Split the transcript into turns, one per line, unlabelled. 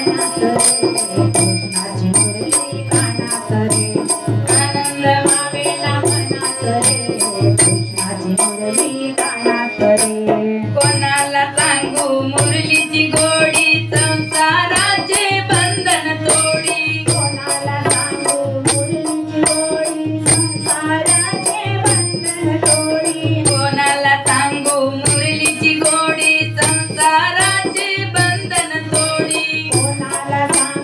कानात रे कृष्णाची मुरली कानात रे आनंद व्हावेला मनात रे कृष्णाची मुरली कानात रे
कोणाला सांगू मुरलीची गोडी संसाराचे बंधन तोडी
कोणाला सांगू मुरलीची गोडी संसाराचे बंधन तोडी
कोणाला सांगू मुरलीची गोडी संसाराचे बंधन तोडी
कोणाला सांगू